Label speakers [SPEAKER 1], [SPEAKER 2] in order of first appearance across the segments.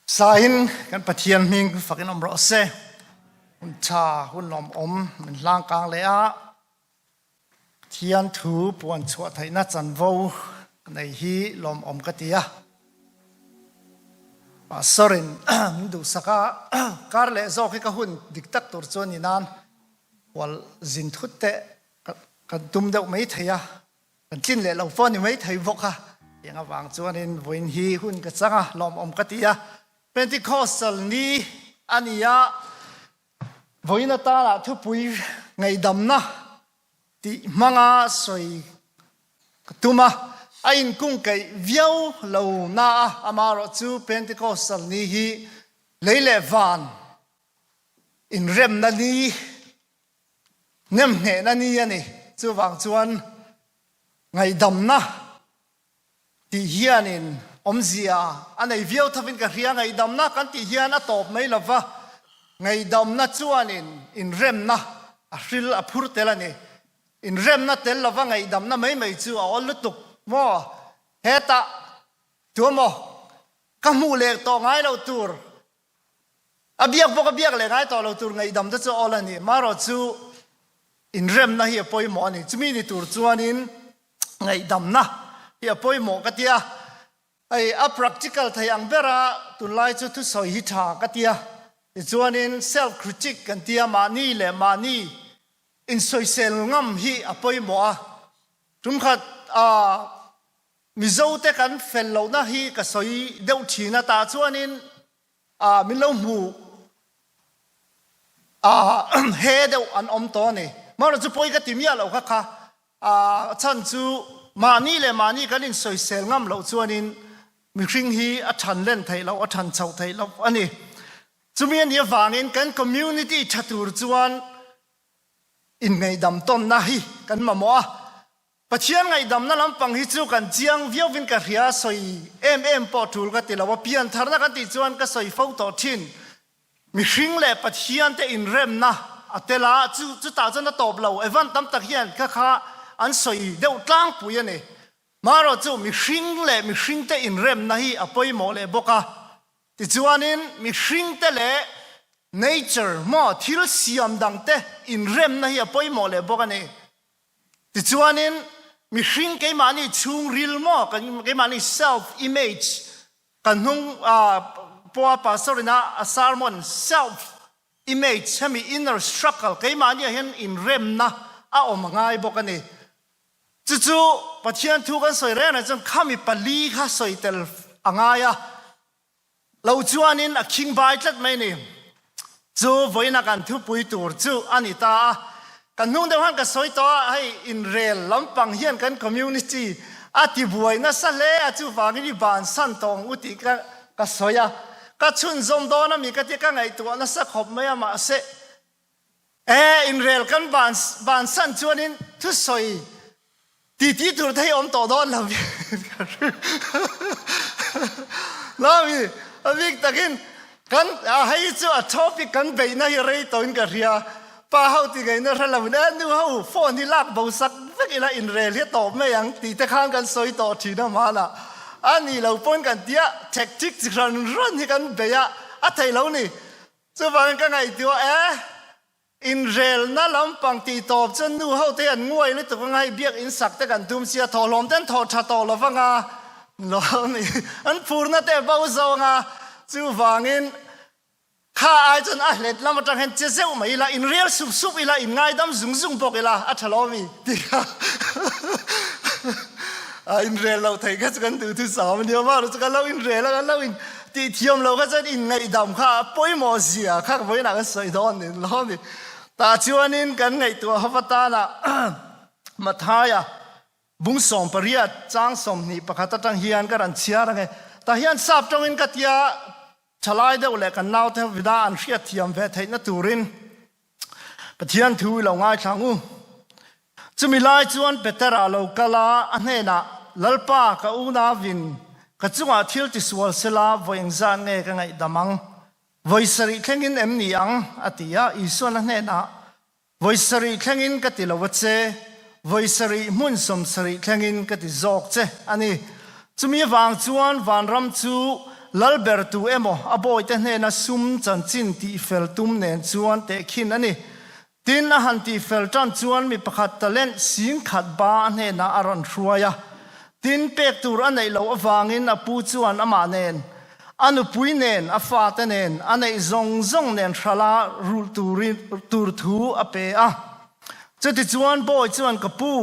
[SPEAKER 1] Sahin kan pathian ming fakin om ro se hun cha hun lom om min lang kang le a thian thu puan chua thaina chan vo nei hi lom om ka tia a sorin du saka kar le zo ki ka hun diktak tur chon ni nan wal zin thut te kan tum deuh mai theia kan tin le lo phone ni mai thei voka yang awang chuanin voin hi hun ka changa lom om ka tia Pentecostal ni ania voina ta la thu pui ngai dam na ti manga soi tuma ain kung kai viau lo na amaro chu Pentecostal ni hi leile van in rem na ni nem he na ni ani chu wang chuan ngai dam na ti hianin omzia anei viau thavin ka hria ngai dam na kan ti hian a top mai lova ngai dam na chuanin in rem na a hril a phur telani in rem na tel lova ngai dam na mai chu a ol lutuk mo heta tuamo kamu le to ngai lo tur abiak bok abiak le ngai to lo tur ngai dam ta chu olani maro chu in rem na hi poi mo ni chumi ni tur chuanin ngai dam na hi poi mo ka tia ai a practical thayang bera tunlai chu thu soi hi tha ka tia chuanin self critic kan tia mani le mani in soi sel ngam hi apoi mo a tum khat a mizo te kan fel lo na hi ka soi deuh thina ta chuanin a min lo mu a he deuh an om to ni mar chu poi ka timia lo kha kha a chan chu mani le mani kan in soi sel ngam lo chuanin mi hring hi a than len thei lo a than chau thei lo ani chumian hi wangin kan community thatur chuan in ngai dam ton na hi kan mamo a pathian ngai dam na lampang hi chu kan chiang viawin ka hria soi em po thul ka tilawa pian tharna kan ti chuan ka soi fo to thin mi hring le pathian te in rem na atela chu ta chana top lo evan tam tak hian kha kha an soi deuh tlang pui ani maro chu mi hring te in rem na hi apoi mo le boka ti chuanin mi hring te le nature mo thil siam dang te in rem na hi apoi mo le boka ni ti chuanin mi hring ke mani chung ril mo kan ke mani self image kan hung poa pastorina a sermon self image hemi inner struggle ke mani hen in rem na a omangai boka ni chu pathian thu kan soi re na chang khami pali kha soi tel angaya lo chuanin a king bai tlat mai ni chu voina kan thu pui tur chu anita kan nung de han ka soi to hai in rel lampang hian kan community ati buai na sa le a chu wangi ban san tong uti ka soya ka chun zom do na mi ka ti ka ngai tu na sa khop mai ma se in rel kan ban san chuanin thu soi ti tur thei om to don la vi la vi avik takin kan hai chu a topic kan be na hi rei to in ka ria pa hau ti gai na rala na nu hau phone ni lak bo sak vek ila in rel hi to me yang ti te khang kan soi to thi na ma la ani lo pon kan tia tactic ran hi kan be ya a thei lo ni chu wang ka ngai tu in rel na lampang ti top chen nu ho te an ngoi le to ngai biak in sak te kan tum sia tholom ten tho tha to lo wanga lo ni an purna te bau zo nga chu wangin kha ai chen a let lam tang hen che zeu mai la in rel sup ila in ngai dam zung pok ila a thalomi ti in rel lo thei ka kan tu thu sa man dio ma ro ka lo in rel la lo in ti thiam lo ka chen in ngai dam kha poi mo sia kha voi na ka soi don ni lo ni ta chuanin kan ngai tu hawata na mathaya bung som paria chang som ni pakhata tang hian ka ran chia ra nge ta hian sap tong in ka tia chalai de le kan nau the vida an hria thiam ve theina turin pathian thu lo ngai thlangu chumi lai chuan petera lo kala anena lalpa ka una vin ka chunga thil ti sual sela voing zan nge ka ngai damang voisari thlengin em ni ang atia ison hne na voisari thlengin ka ti lowache voisari mun som sari thlengin ka ti zok che ani chumi wang chuan van ram chu lalber tu emo aboi te hne na sum chan chin ti fel tum nen chuan te khin ani tin a han ti fel chan chuan mi pakhat talen sing khat ba hne na aron hruaya tin pek tur anei lo awangin apu chuan ama nen anu pui nen afa te nen anei zong zong nen thala rul tur thu ape a chuti chuan boy chuan kapu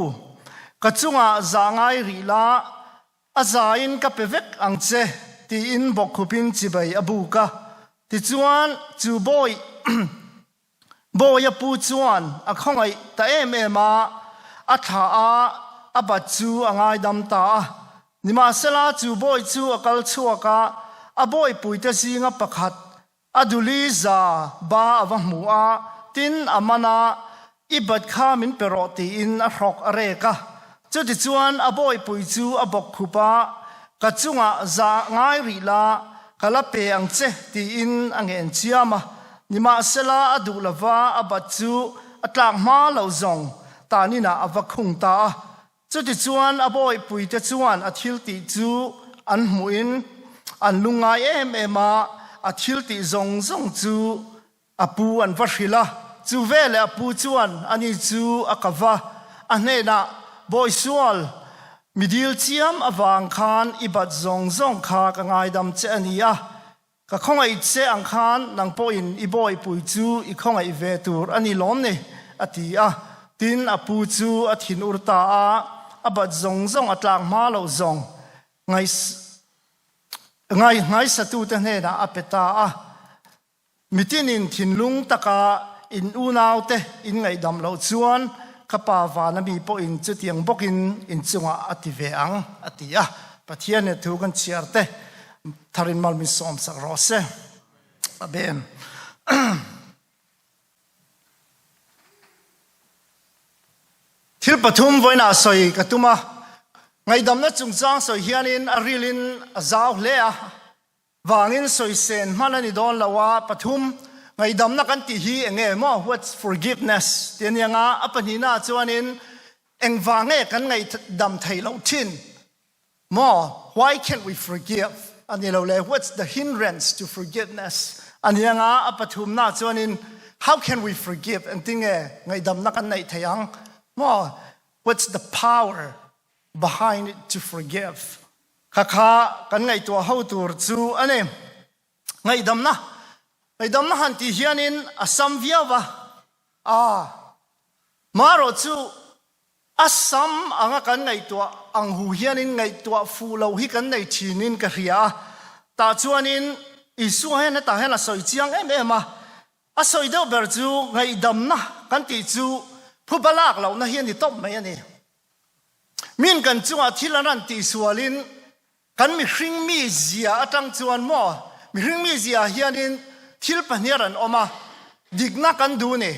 [SPEAKER 1] ka chunga zangai ri la azain ka pevek angche ti in bok khupin chibai abuka ti chuan chu boy boy apu chuan a khongai ta em ema a tha a bachu angai dam ta nima sela chu boy chu akal chuaka a boy puite singa pakhat aduli za ba awahmu a tin amana ibat khamin peroti in a hrok areka chuti chuan a boy pui chu a bok khupa ka chunga za ngai ri la kala pe ang che ti in angen chiama nima sela adu lava abachu atlak ma lo zong tani na avakhung ta chuti chuan a boy pui te chuan a thil ti chu an muin an lungai ema a thil ti zong zong chu apu an vashila chu vele apu chuan ani chu akawa ane na boy sual midil chiam awang khan ibat zong zong kha ka ngai dam che ania ka khongai che ang khan nang po in i boy pui chu i khongai ve tur ani lom ne ati a tin apu chu a thin urta a abat zong zong atlang ma lo zong ngai satu te ne na apeta a mitinin thinlung taka in unaw te in ngai dam lo chuan kapa vana mi po in chutiang bokin in chunga ative ang atia pathian ne thu kan chiarte tharin mal mi som sak rose aben thil pathum voina soi katuma ngai dam na chungchang soi hianin arilin azaw le a wangin soi sen manani don lawa pathum ngai dam na kan ti hi enge mo what's forgiveness tianga apanina chuanin engwange kan ngai dam thailo thin mo why can't we forgive anilo le what's the hindrance to forgiveness anianga apathum na chuanin how can we forgive and tinge ngai dam na kan nai thayang mo what's the power behind it to forgive kha kan ngai to ho tur chu ane ngai dam na hanti hianin asam viawa maro chu asam anga kan ngai to ang hu hianin ngai to fu lo hi kan nei thinin ka ria ta chuanin isu hena ta hena soi chiang em a soi do ber chu ngai dam na kan ti chu phu balak lo na hian ni top mai ani min kan chuwa thilaran ti sualin kan mi hring mi zia atang chuan mo mi hring mi zia hianin thil pahniaran oma digna kan du ne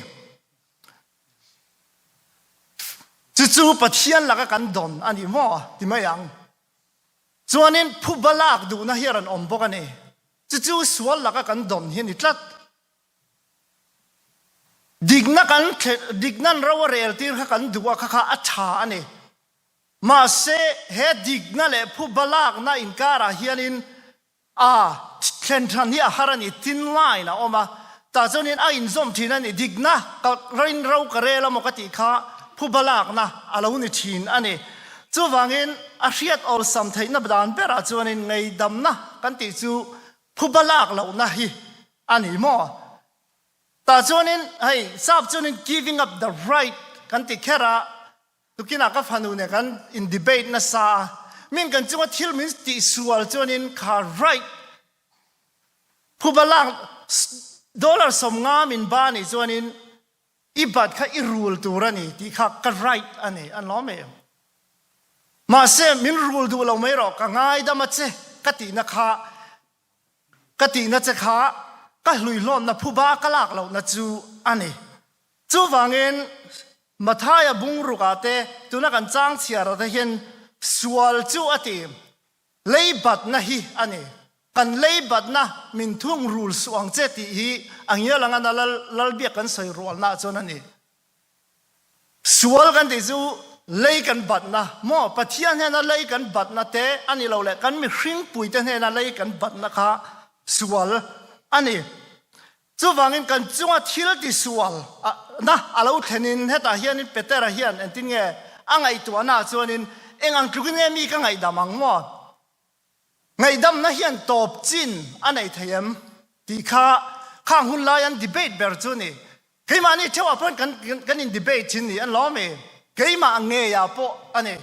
[SPEAKER 1] chu pathian laka kan don ani mo ti mayang chuanin phu balak du na hiaran om bokani chu sual laka kan don hian ni tlat dignan rawa rel tir kha kan duwa kha acha ani ma se he digna le phu balak na inkara hianin thlen than hi a harani tin line a oma ta chuanin a in zom thina ni digna ka rain ro ka rela mo ka ti kha phu balak na alo ni thin ani chu wangin a hriat ol sam theina badan pera chuanin ngai dam na kan ti chu phu balak lo na hi ani mo ta chuanin hei sap chuanin giving up the right kan ti khera tukina ka phanu ne kan in debate na sa min kan chunga thil min ti sual chuanin kha right phu balak dollar som nga min ba ni chuanin ibat kha irul turani ti kha ka right ani an lo me ma se min rul du lo me ro ka ngai da ma che kati na che kha ka hlui lon na phu ba ka lak lo na chu ani chu wangin mathaya bung rukate tuna kan chang chiara da hian sual chu ati leibat na hi ani kan leibat na min thung rul suang che ti hi angya langa na lal bia kan soi rol na chon ani sual kan ti chu lấyกันบัดนะหม้อปะเทียนเนี่ยนะเลยกันบัดนะเตอันนี้เราแหละกันมีคริ่งปุ๋ยแต่เนี่ยนะเลยกันบัดนะคะสวลอันนี้จู่วางเงินกันจู่ว่าทิลติสวลนะอะไรอุทนินเฮตาเฮียนิเปเตอร์เฮียนอันที่เนี่ยอังไอตัวน่าจู่นินเอ็งอังกฤษเนี่ยมีกันไงดามังหม้อไงดำนะเฮียนตบจินอันไหนเทียมที่ข้างหุ่นลายันดีเบตเบอร์จูนี่ใครมานี่เชื่อว่าเพื่อนกันอินดีเบตจินนี่อันล้อมเองใครมาเงียบปะอันนี้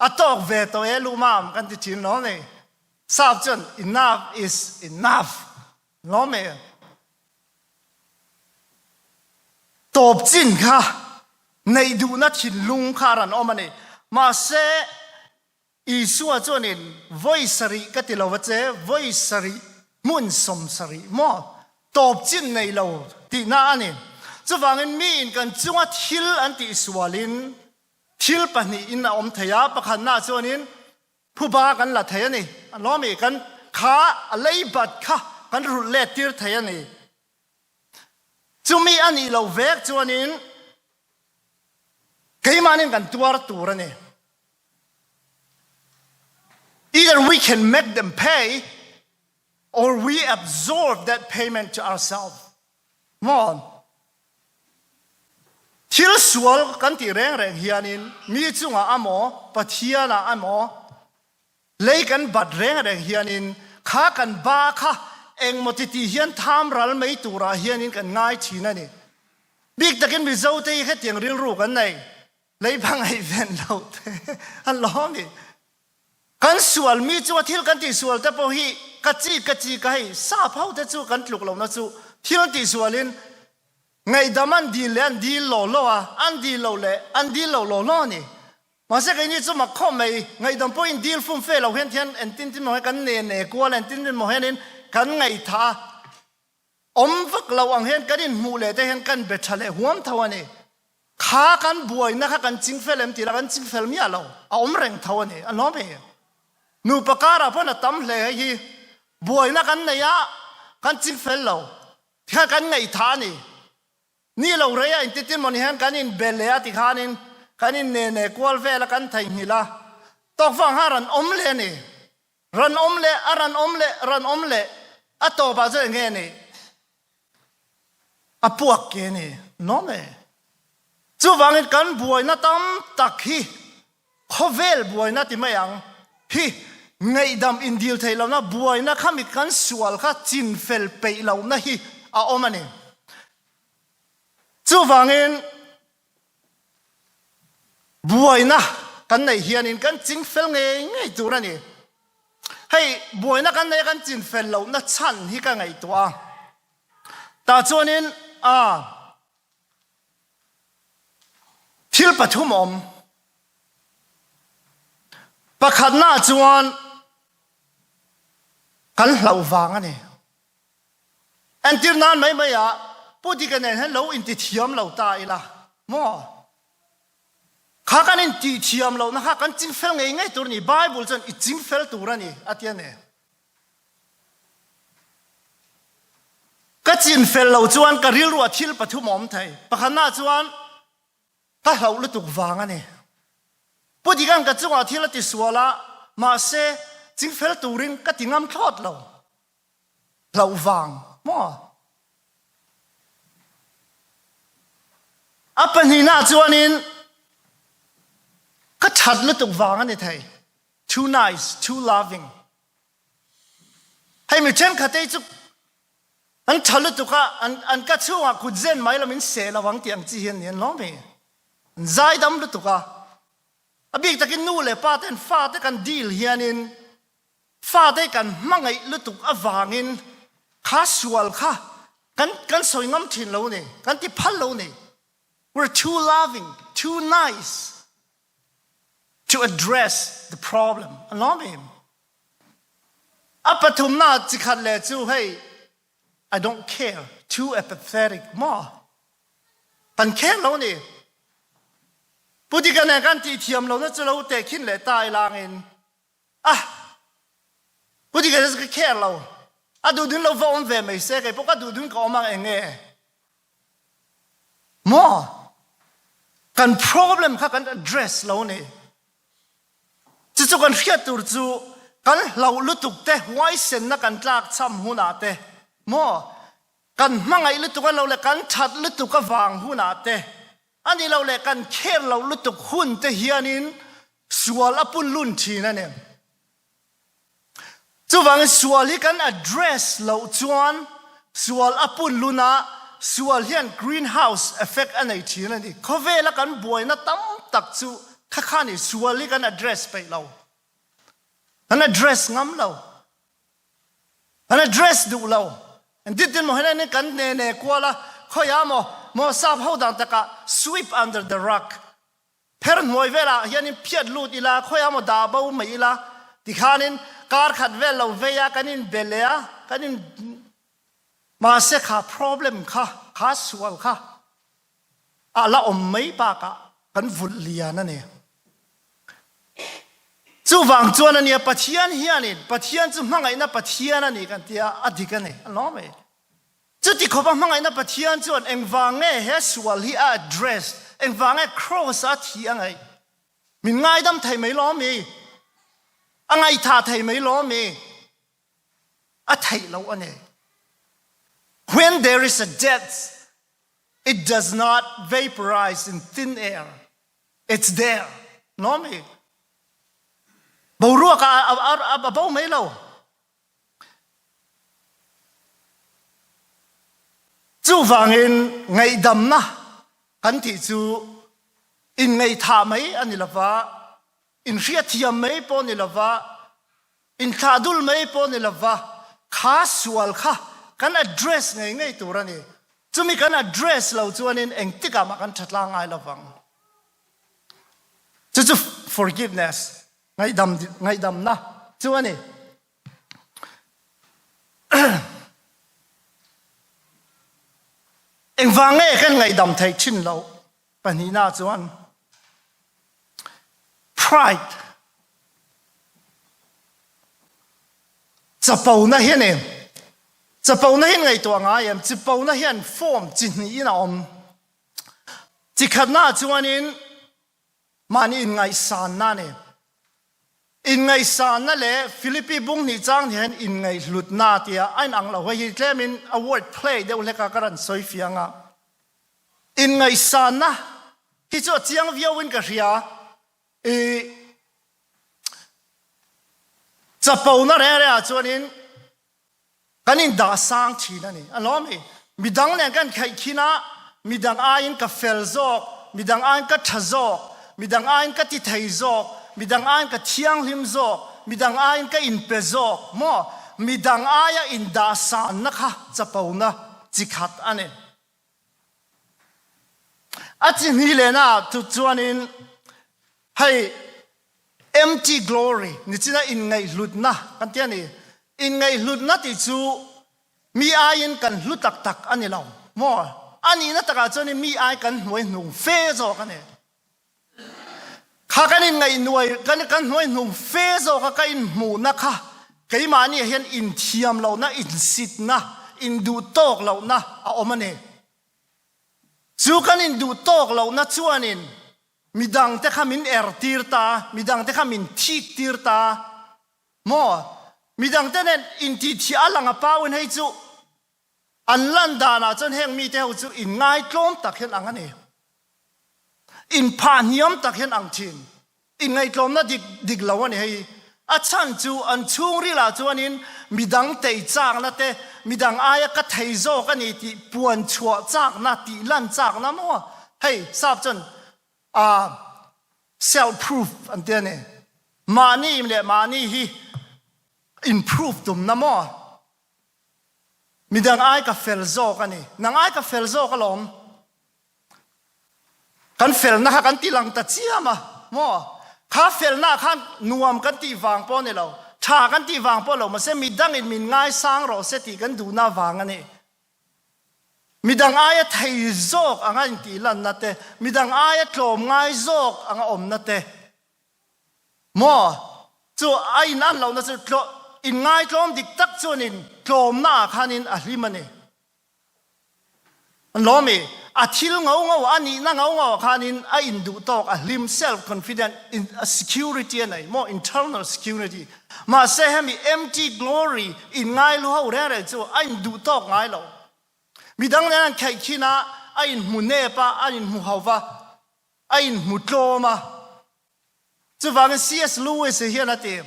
[SPEAKER 1] อัตอกเวตัวเอลูมามกันที่จินล้อมเองทราบจน enough is enough ล้อมเองตบจินค่ะในดูนัดหินลุงคารันออมันนี่มาเซอีสัวจนิน voice รีก็ติเราว่าเจ้ voice รีมุนสมสรีมอตบจินในเราที่น่านี่จะฟังกันมีอินกันจังว่าทิลอันติสวาลินทิลปนีอินอมเทียประคันหน้าจนินผู้บ้ากันละเทียนี่ล้อมีกันขาอะไรบัดขากันรุนเลติร์เทียนี่จุมีอันนี้เราเวกจนินใครมานี่กันตัวนี่ either we can make them pay or we absorb that payment to ourselves มอนทิลสวลกันที่แรงเฮียนินมีจุงอาหมอปะเทียนะอาหมอเลยกันบัดแรงเฮียนินข้ากันบ้าค่ะเองมติที่เฮียนทำรัลไม่ตัวเฮียนินกันง่ายทีนั่นนี่บิ๊กตะกินวิจารณ์ที่ให้เตียงเรียนรู้กันในเลยพังไอเวนเราอันล้อมีกันสวลมีจังทิลกันที่สวลแต่พอฮีกัจจีก็ให้ทราบเขาแต่จู่กันลุกเรานะจู่ทิลที่สวลินไงดามันดีเลยอันดีโลอ่ะอันดีโลเลยอันดีโลนี่มาสักอย่างนี้จู่มาข้อไม่ไงดามพออินดีลฟุ้งเฟ้เราเห็นเทียนเอ็นตินมองกันเน่กลัวเอ็นตินมองเห็นนี่กันไงท่าฟักเราอังเห็นกันอินมูเลยแต่เห็นกันเบ็ดทะเลหัวมทว่านี่ข้ากันบวยนะข้ากันจิงเฟลมตีละกันจิงเฟลมีอะไรแรงทว่านี่อันล้อมเองนูปการะพนัตำเลยฮีบวยนะกันเนี่ยกันจิงเฟลเราที่กันไงท่านี่เราเรียนติดมันเห็นกันอินเบลเลียที่ขานินกันอินเน่กวลเวลกันไทยนี่ละตอกฟังหารันเลยนี่รันเลยรันเลยอัตโตบาจะเงี้ยนี่อพวกเกนี่น้องเอ๋จู่ฟังกันบวยนะตั้มตักฮีข้อเวลบวยนะที่ไม่ยังฮีไงดำอินเดียไทยเรานะบวยนะข้ามีกันสวลข้าจินเฟลไปเรานะฮีเอามันนี่จู่ฟังบวยนะกันในเฮียนินกันจินเฟลไงตัวนั่นนี่ให้บวยนะกันในกันจินเฟลเรานะชันฮีกันไงตัวแต่จวนนี้ทิลปฐุมอมประคันหน้าจวนกันเหล่าฟังอันนี้อันที่นั้นไม่อะพูดที่กันเนี่ยให้เราอินติเทียมเราตายละมั่วข้ากันอินติเทียมเรานะข้ากันจิงเฟลไงตัวนี้ไบเบิลจนอิจิงเฟลตัวนี้อันที่เนี่ยก็จินเฟลเราจวนก็เรียกว่าทิลปฐุมอมไทยประคันหน้าจวนก็เราลุตุกฟังอันนี้พูดที่กันก็จวนทิลติสวละมาเซจิงเฟลตัวริงก็ติงามทอดเราฟังมั่วอัปปนีน่าจวนนินก็ชัดลุตุกฟังอันนี้ไทย too nice too loving ให้มีเช่นขัดใจจุกอันชัดลุตุกะอันก็ชั่วกุเจนไม่ละมินเสละวังเตียงจีเห็นเนี่ยน้องเมย์ใจดำลุตุกะอบีกตะกินนู่เลยป้าเต้นฟ้าเต้กันดีลเฮียนินฟ้าเต้กันมังไงลุตุกอวางินข้าสวลข้ากันสวยงามถิ่นเราเนี่ยกันที่พันเราเนี่ย we're too loving too nice to address the problem น้องเมย์อัปฐุมนาจิขัดเลยจู่ให้ I don't care too apathetic มั่วกันแค่เราเนี่ยพูดที่กันเนี่ยกันที่เทียมเราเนี่ยจะเราแต่ขึ้นเลยตายลางเองพูดที่กันจะแค่เราดูดึงเราฟ้องเวไม่เสียกันพวกก็ดูดึงก็ออกมาเองไงมั่ว กัน problem ค่ะกัน address เราเนี่ยจู่ๆกันเรียกตัวจู่กันเราลุตุกเตะไว้เส้นนักกันลากซ้ำหัวหน้าเตะโม่กันมั่งไงลุตุกันเราเลยกันชัดลุตุกวางหัวหน้าเตะอันนี้เราเลยกันเคร์เราลุตุกหุ่นเตะเฮียนินสวลปุ่นลุ่นทีนั่นเองจู่วางสวลที่กัน address เราจวนสวลปุ่นลุนะสวลเฮียน greenhouse effect อันไหนทีนั่นเองเขาเวลากันบ่อยนะตั้มตักจู่ข้านี่สวลที่กัน address ไปเราอัน address งั้มเราอัน address ดูเราอันที่ดินมองเห็นนี่กันเน่ๆกว่าละเขาอยากมอทราบเขาดังแต่ก็ sweep under the rug เพื่อนหวยเวลาเฮียนี่เพียดลูดอีลาเขาอยากด่าบ่าวไม่อีลาที่ข้านินการขัดเวลเราเวียกันนินเบลเลียกันนินมาเสียข้า problem ข้าสวลข้าละอมไม่ปากกันวุ่นเลียนั่นเองจู่วางจวนนี่ปะเทียนเฮียนี่ปะเทียนจู่มั่งไงนะปะเทียนนี่กันเตียอดีกันนี่น้องไหมจู่ที่เขาบอกมั่งไงนะปะเทียนจวนเอ็งวางเงี้ยเฮสวลฮี address เอ็งวางเงี้ย cross อาทียังไงมีง่ายดำไทยไม่ล้อมีอังไงท่าไทยไม่ล้อมีอะไทยเราอันนี้ when there is a death it does not vaporize in thin air it's there น้องมีบ่รู้ก็บ่ไม่เล่าจู่ฟังอินไงดำนะกันที่จู่อินไงท่าไม่อันนี้ละว่าอินเรียที่ยังไม่ปนนี่ละว่าอินท่าดุลไม่ปนนี่ละว่าข้าสวลข้ากัน address ไงตัวนี้จู่มีกัน address เราจู่นี่เองติกามากันชัดล่างไงละฟังจู่ forgivenessไงดำนะจวนนี่เอ็งฟังเอ้กันไงดำไทยชินเราปนีน่าจวน pride จะเป่านะเห็นเองจะเป่านะเห็นไงตัวง่ายจะเป่านะเห็นฟอร์มจินนี่นะจิขัดหน้าจวนนี่มันอินไงสานนั่นเองอินไงสานนั่นแหละฟิลิปปีบุ้งนี่จ้างเห็นอินไงหลุดหน้าเตียไอ้นังเราเฮียแค่มิน a word play เดี๋ยวเล็กกันสวยเฟียงอ่ะอินไงสานนะที่จะเจียงวิววินกับเฮียจะเป่านั่นแหละจวนนี้กันอินด่าสร้างทีนั่นนี่อันล้อมีดังเนี่ยกันใครขี้นะมีดังอาอินกับเฟลซอกมีดังอาอินกับทะซอกมีดังอาอินกับที่ไทยซอกมีดังอาอินกับเทียงหิมซอกมีดังอาอินกับอินเปซอกมั่วมีดังอายอินดาสานนะคะจะเป่านะจิขัดอันนี้อาจจะนี่เลยนะทุกจวนนี้ให้ empty glory นี่จีน่าอินไงหลุดนะกันเทียนี่อินไงหลุดนะที่จูมีอายินกันหลุดตักอันนี้เรามั่วอันนี้นะแต่ก็จวนนี้มีอายินกันหน่วยหนุ่มเฟซอกันเนี่ยข้ากันอินไงหน่วยกันหน่วยหนุ่มเฟซอกันอินหมู่นะคะใครมานี่เห็นอินเทียมเรานะอินสิทนะอินดูโตกเรานะเอามันเนี่ยจูกันอินดูโตกเรานะจวนนี้มีดังแต่ข้ามินตีร์ตามีดังแต่ข้ามินทีตีร์ตามั่วมีดังแต่เนี่ยอินที่อัลลังป้าวันให้จูอันลันดานะจนแห่งมีแต่จูอินง่ายกลมตักเห็นอังกันเองอินผ่านยมตักเห็นอังชินอินง่ายกลมนะดิกเหล่านี้ให้อาจารย์จูอันช่วงรีลาจวนนี้มีดังเตยจากนะเตมีดังอายก็เทยโซกันนี่ที่ปวนชัวจากนะที่ลันจากนะมั่วให้ทราบจนself proof อันเดียนี่มานี่เลยมานี่ฮี improve ตุ่มน้ำมั่วมีดังอายกับเฟลโซกันนี่นางอายกับเฟลโซกันหลงกันเฟลนะฮะกันตีหลังตัดเสียมามั่วข้าเฟลนะข้านวมกันตีวางป้อนนี่เราชากันตีวางป้อนเรามาเสมีดังอินมีง่ายสร้างเราเสตีกันดูหน้าวางกันนี่มีดังอายไทยโซกอ่างอินตีลันนัตเตมีดังอายโลมง่ายโซกอ่างอมนัตเตมั่วจู่ไอ้นั่นเรานะจู่อินง่ายโลมดิกตักจวนินโลมหน้าข้านินอะไรมันนี่ lo me a thil ngau ani na ngau khanin a in du tok a him self confident in a security and more internal security ma se hemi empty glory in ngai lu ho re chu a in du tok ngai lo mi dang nan khai khina a in mu ne pa a in mu hawa a in mu tlo ma chu wang CS Lewis here na te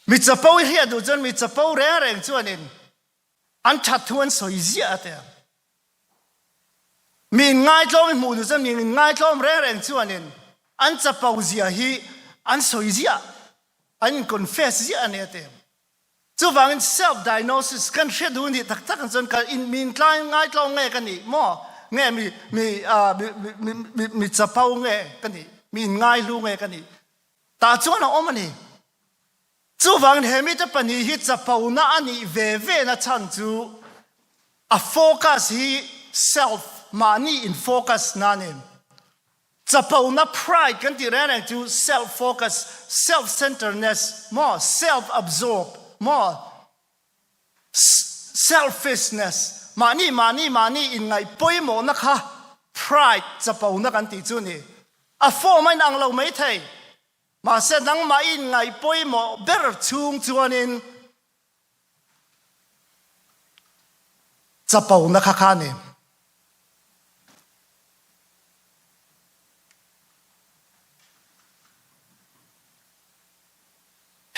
[SPEAKER 1] mi chapau here du chen mi chapau re reng chuanin an that thuan soi zia te mi ngai tlom mu du chen mi ngai tlom re reng chuanin an chapau zia hi an soi zia an confess zia ne te chu wang self diagnosis kan hre du ni tak tak chen ka in min klai ngai tlom nge kan ni mo nge mi chapau nge kan ni mi ngai lu nge kan ni ta chuan om ani chu wang hemi ta pani hi chapau na ani ve na chan chu a focus hi self mani in focus na nin chapau na pride kan ti ran chu self focus self centeredness more self absorbed more selfishness mani in ngai poimo na kha pride chapau na kan ti chu ni a form mai nang lo mai thei ma se nang ma in ngai poimo ber chung chuanin chapau na kha kha ni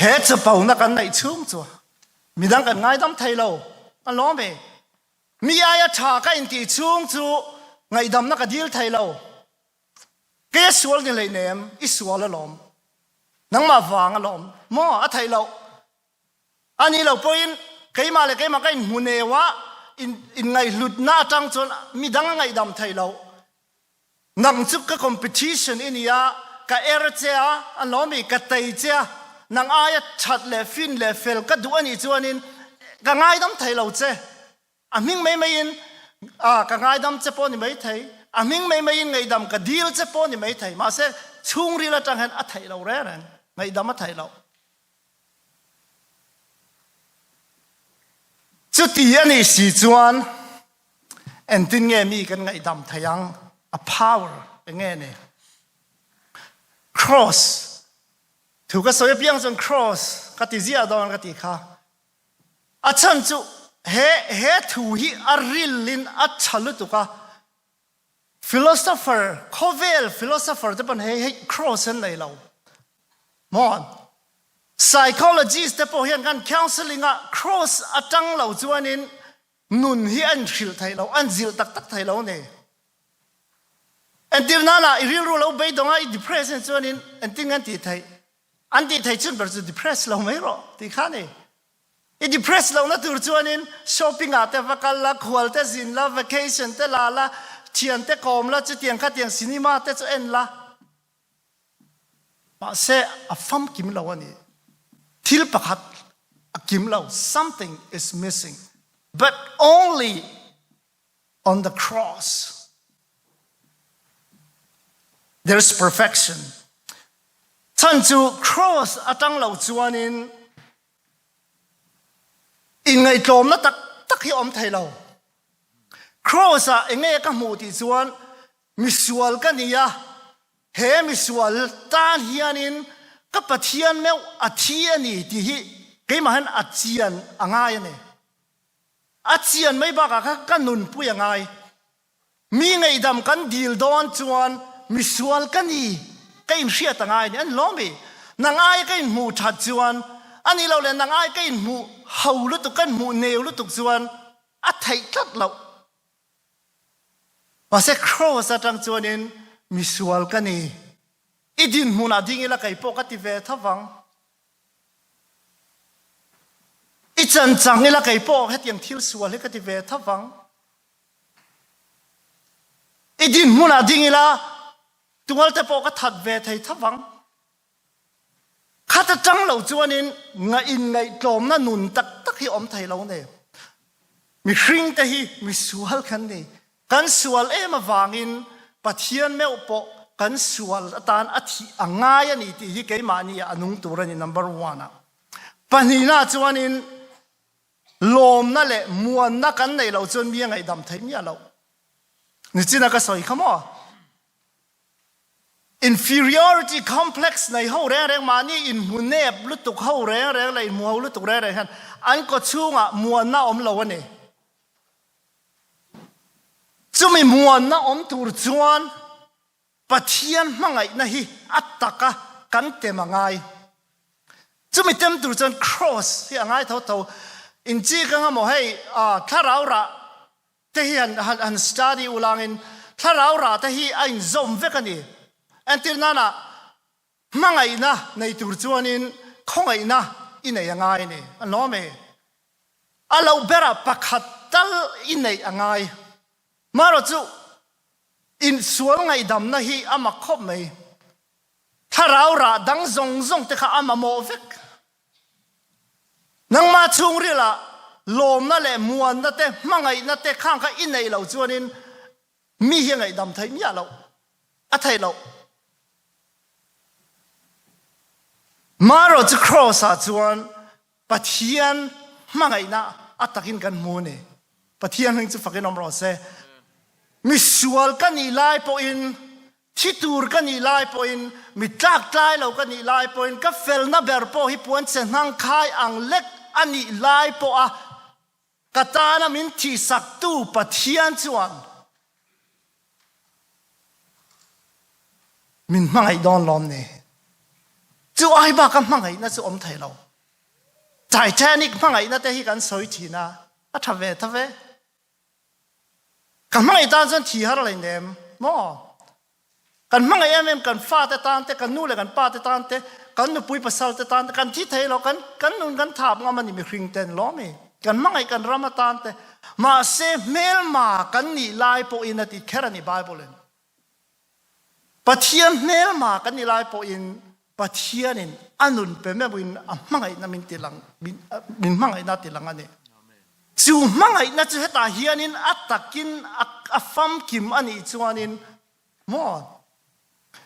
[SPEAKER 1] he chapau na kan nai chung chu mi dang kan ngai dam thei lo an lo me mi aya tha ka in ti chung chu ngai dam na ka dil thei lo ke sual ni le nem i sual lom nang ma wang lom mo a thei lo ani lo point ke ma ka in hunewa in ngai lut na tang chon mi dang ngai dam thei lo nang chu ka competition in ya ka erchea an lo mi ka tei cha nang aya chat le fin le fel ka du ani chuanin ka ngai dam thei lo che a ming mai in ka ngai dam che po ni mai thei a ming mai in ngai dam ka deal che po ni mai thei ma se chung ri la tang han a thei lo re ran ngai dam a thei lo chu ti ani si chuan en tin nge mi kan ngai dam thayang a power nge ne cross thu ka soi piang chon cross ka ti zia don ka ti kha a chan chu he thu hi a rilin a chalu tu ka philosopher Covel philosopher te pan he cross an nei lo mon psychologist te po hian kan counseling a cross atang lo chuanin nun hi an thil thai lo an zil tak tak thai lo ne and til nana I real lo be dong ai depression chuanin and ting an ti thai an ti thai chun ber chu depress lo mai ro ti kha ne I depress lo na tur chuanin shopping ate vakal la khwal te zin la vacation te la chian te kom la chu tiang kha tiang cinema te chu en la ma se a fam kim lo ani thil pakhat a kim lo something is missing but only on the cross there is perfection chan chu cross atang lo chuanin in ngai tlom na tak hi om thei lo cross a enge ka mu ti chuan misual ka nia he misual tan hianin ka pathian meu athiani ti hi ke man achian angai ne achian mai ba ka nun pu angai mi ngai dam kan dil don chuan misual ka ni ka in hriat angai ne an lomi nangai ka in mu that chuan ani lo le nangai ka in mu haulu tu kan mu neu lu tu chuan a thei tlat lo ma se cross atang chuanin misual ka ni idin huna dingila kai po ka ti ve thawang I chan changila kai po hetiang thil sual he ka ti ve thawang idin huna dingila tungal te po ka that ve thei thawang khata chang lo chuanin nga in ngai tlom na nun tak tak hi om thei lo ne mi hring te hi mi sual khan ni kan sual em awangin pathian meu po kan sual atan athi angai ani ti hi ke mani anung turani number 1 a panina chuanin lom na le muan na kan nei lo chon mi ngai dam thei mi lo ni china ka soi khamo inferiority complex nei ho reng mani in munep lutuk ho reng lai mu lutuk reng han an ko chunga muan na om lo ani chumi muan na om tur chuan pathian mangai na hi attaka kan te mangai chumi tem tur chuan cross hi angai tho in chi ka mo hei tharau ra te hi an study ulangin tharau ra te hi ain zom vekani antir nana mangai na nei tur chuanin khongai na inei angai ni anome alo bera pakhat tal inei angai maro chu in sual ngai dam na hi ama khop mai tharau ra dang zong te kha ama mo vek nang ma chung ri la lom na le muan na te mangai na te khang kha inei lo chuanin mi hi ngai dam thai mi lo a thai lo maro chu cross a chuan pathian mangai na atakin kan mu ne pathian hing chu fakin om ro se mi sual kan ni lai po in thitur kan ni lai po in mi tlak tlai lo kan ni lai po in ka fel na ber po hi puan chen hang khai ang lek ani lai po a katana min thi sak tu pathian chuan min mangai don lom ne chu ai ba ka mangai na chu om thai lo Titanic mangai na te hi kan soi thina a thave kan mangai tan chon thi har lai nem mo kan mangai em kan fa te tan te kan nu le kan pa te tan te kan nu pui pasal te tan kan thi thei lo kan nun kan thap nga mani mi hring ten lo me kan mangai kan rama tan te ma se mel ma kan ni lai po in ati kherani bible en pathian mel ma kan ni lai po in pathian in anun pe me buin mangai na min tilang min mangai na tilang ane chu mangai na chu heta hianin atakin afam kim ani chuanin mo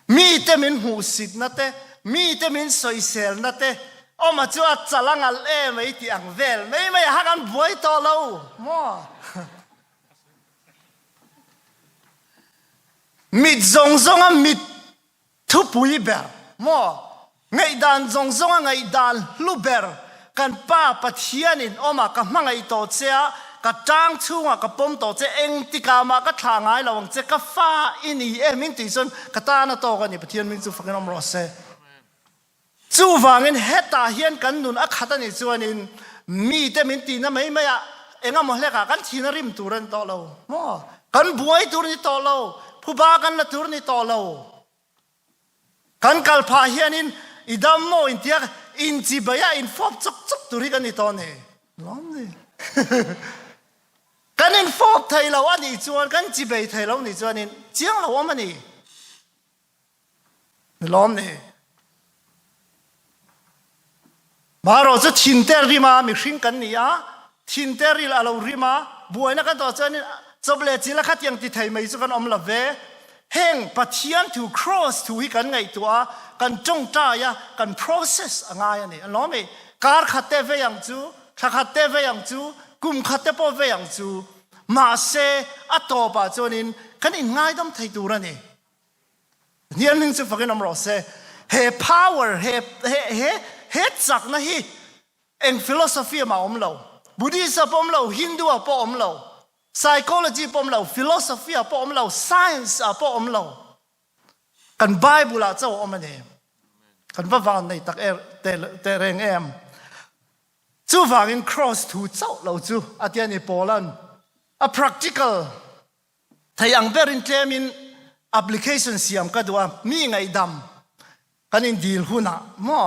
[SPEAKER 1] mi te min hu sit na te mi te min soi sel na te o ma chu chalangal e mai ti ang vel mai ha kan voi to lo mo mi zong a mi thu pui ber mo ngai dan zong a ngai dan lu ber kan pa pathianin oma ka mangai to chea ka tang chunga ka pom to che eng tika ma ka thangai lawang che ka fa ini e min ti son ka ta na to ka ni pathian min chu fakin om ro se chu wangin heta hian kan nun a khata ni chuanin mi te min ti na mai ya enga mo hle ka kan thina rim turan to lo mo kan buai tur ni to lo phu ba kan na tur ni to lo kan kal pha hianin idam mo in tia in chi baya in fop chok turi kan ni to ne lom ni kan in fop thai lo ani chuan kan chi bai thai lo ni chuanin chiang lo amani lom ni maro chu thin ter ri ma mi hring kan ni a thin ter ri la lo ri ma buaina kan to chuanin choble chila khat yang ti thai mai chu kan om la ve heng pathian to cross to hi kan ngai tua kan chong ta ya kan process angai ani alome kar khate ve yang chu khate ve yang chu kum khate po ve yang chu ma se atopa chonin kan in ngai dam thai tu ra ni nian ning chu fakin am ro se he power he chak na hi eng philosophy ma om lo buddhism om lo hindu po om lo psychology pom lo philosophy pom lo science pom lo kan bible a chaw omane kan va van nei tak te reng em chu wangin cross thu chaw lo chu atiani polan a practical thayang berin claimin application siam ka duwa mi ngai dam kanin deal huna mo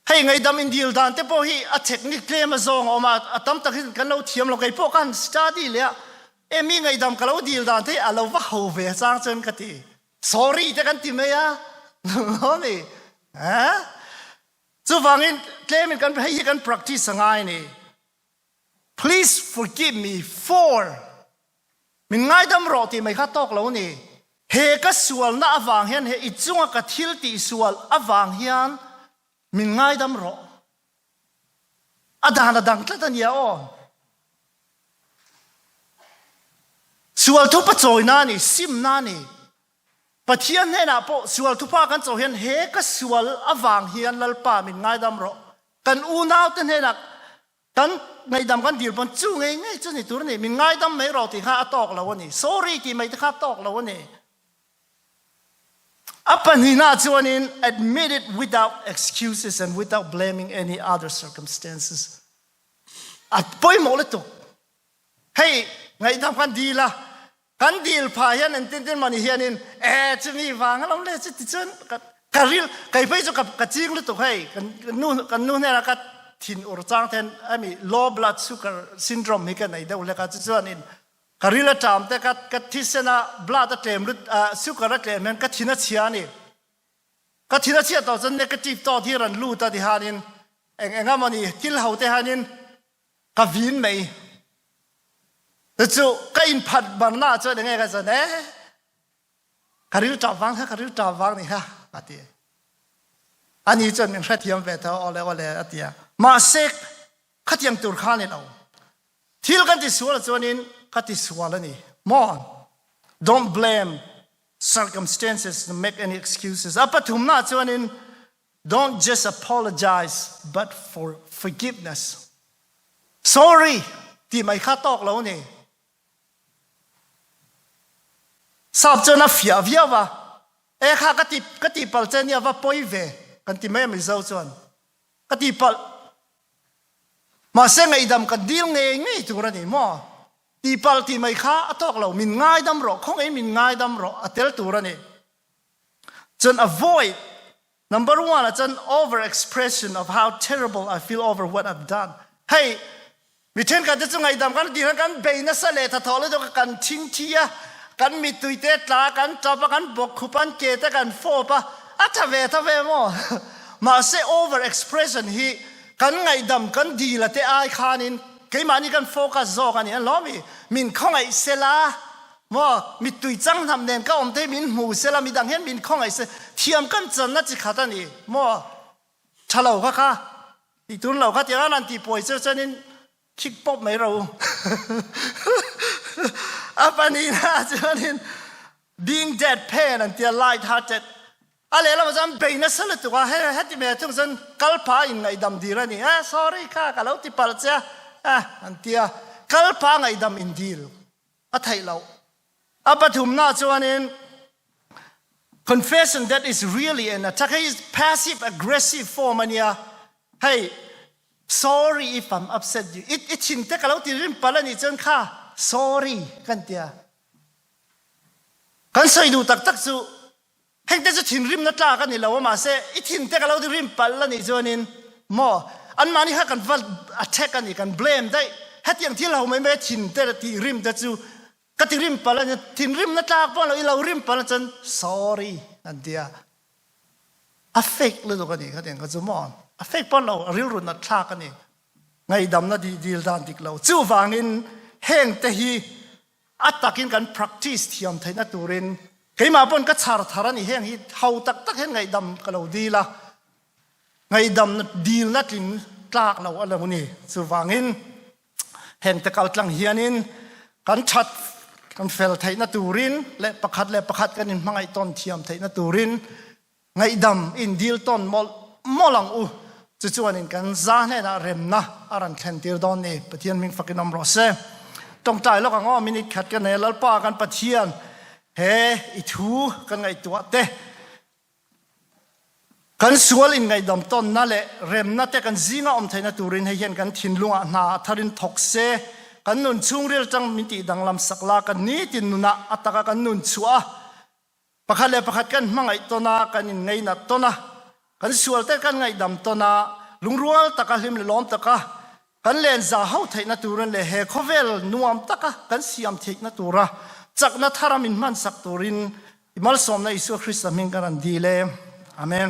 [SPEAKER 1] hey ngai dam in deal dan te po hi a technique claim a zong oma atam tak kan lo thiam lo kai po kan study le e mi ngai dam ka lo deal dan te a lo va ho ve chang chen ka ti sorry te kan ti me ya no ni ha chu wangin claim kan hi kan practice ngai ni please forgive me for min ngai dam ro ti mai kha tok lo ni he ka sual na awang hian he ichunga ka thil ti sual awang hian min ngai dam ro adana dang tlatan ya o sual tu pa choi na ni sim na ni pathian he na po sual tu pa kan choi hian he ka sual awang hian lalpa min ngai dam ro kan u nau ten he na kan ngai dam kan dil pon chu ngai chu ni tur ni min ngai dam mai ro ti kha atok lo ni sorry ti mai ti kha tok lo ni apan hi na chuanin admit it without excuses and without blaming any other circumstances at poi mo le to hey ngai dam kan dila kan dil pha hian an tin tin mani hianin chu ni wang lam le chu ti chun karil kai phei chu ka ching le to hey kan nu ne ra ka thin ur chang then ami low blood sugar syndrome hi kan nei deuh le ka chu chuanin karila tam te ka thisena blood a tlem lut sugar a tlem men ka thina chia ni ka thina chia to chen negative to thi ran lu ta di hanin engamani til ho te hanin ka vin mai chu ka in phat ban na chu nge ka chen karil ta wang ni ha ati ani chen min khathiam ve tho ole atia ma sek khathiam tur khan ni lo thil kan ti sual chuanin kati swalani mon don't blame circumstances to make any excuses apathum na chuanin don't just apologize but for forgiveness sorry ti mai kha tok lo ni sab chona fia wa kha kati pal chen ya wa poi ve kan ti mai zau chuan kati pal ma se ngai dam kan dil nge tu ra ni mo ti pal ti mai kha atok lo min ngai dam ro khong ei min ngai dam ro atel tu ra ni chon avoid number 1 it's an over expression of how terrible I feel over what I've done hey mi then ka chu ngai dam kan ti kan beina sa le tha thole jo kan thing thia kan mi tuite tla kan chapa kan bok khupan ke ta kan fo pa atha ve mo ma se over expression hi kan ngai dam kan di la te ai khanin ke mani kan focus zo kan an lo mi min khong ai sela mo mi tui chang nam nen ka om te min mu sela mi dang hen min khong ai se thiam kan chan na chi khata ni mo thalo kha ti tun lo kha ti an ti poi che chanin kick pop mai ro apani na chanin being deadpan and the light hearted ale la jam beina sala tu ha ti me thung san kalpa in ngai dam di ra ni sorry kha ka lo ti pal cha antia kalpa ngai dam in dil a thai lo apathum na chuanin confession that is really an attack is passive aggressive form ania hey sorry if I'm upset you it chin te ka lo ti rim palani chen kha sorry kan tia kan sai du tak chu heng te chu thin rim na tla kan ni lo ma se I thin te ka lo ti rim pal la ni chuanin mo an mani ha kan val attack ani kan blame dai hatiang thil ho mai me thin te ti rim te chu ka ti rim pal ni thin rim na tla pa lo I lo rim pal chan sorry an dia affect lo ka ni ka teng ka chu mo affect pon lo ril run na tla ka ni ngai dam na di dil dan dik lo chu wangin heng te hi atakin kan practice thiam thaina turin keima pon ka char tharani heng hi hau tak tak hen ngai dam ka lo di la ngai dam na dil na tin tlak lo ala muni chu wangin heng te kal tlang hianin kan that kan fel thaina turin le pakhat kan in mangai ton thiam thaina turin ngai dam in dil ton molang u chu chuanin kan za ne na rem na aran thlen tir don ni pathian ming fakinom ro se tong tai lo ka ngo minute khat kan ne lalpa kan pathian he I thu kan ngai tua te kan sual in ngai dam ton na le rem na te kan zinga om thaina turin he hian kan thin lunga na tharin thok se kan nun chung rel chang min ti danglam sakla kan ni tin nuna ataka kan nun chua pakhat kan mangai tona kan in ngai na tona kan sual te kan ngai dam tona lungrual taka hlim le lom taka kan len za ho thaina turin le he khovel nuam taka kan siam theina tura chakna tharamin man sak turin imal somna Isu Christ min kan dile amen